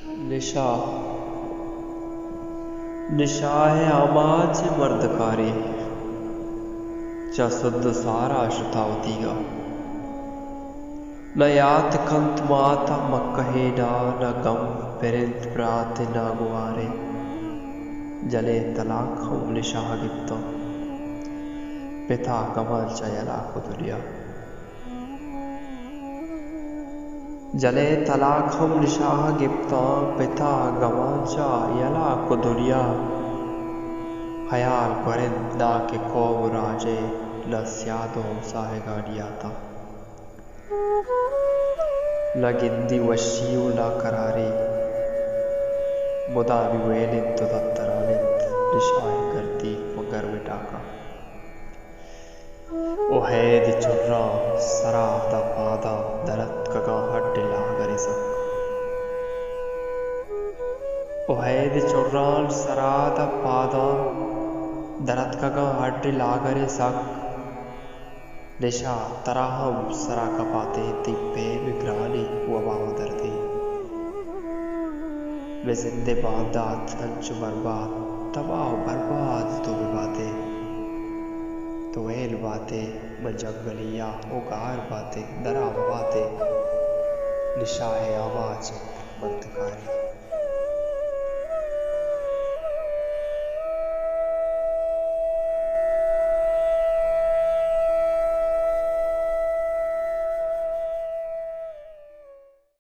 निशा निशा है आमाज मर्दकारी चा सुद्ध सारा श्रुतावतीगा न यात कंत माता मक्कहेडा न गम पेरिंत प्रात न गुआरे जले तलाक हम निशाह गिप्तो पिता कमल चयला कुदुलिया जले तलाक हम निशाह गिप्ता पिता गमाचा यला कुदुलिया हयाल परिंदा के कौम राजे लस्यादो साहे गाड़ियाता न गिंदी वशियु न करारे मुदा विवेलित तो दत्तरालित निशाह करती मगर मिटाका ओ हैद चुर्रा सरादा पादा दरत कगा हड्ड लागरे सक ओ हैद चुर्राल सरादा पादा दरत कगा हड्ड लागरे सक निशा तराहम सरा कपाते तिब्बे विग्राली वबाव दर्दी वे जिंदे बादात अंच बर्बाद तबाह बर्बाद तो बातें तो एल बातें मजंगलिया उगार बातें दरा बातें निशा है आवाज बंदकारी।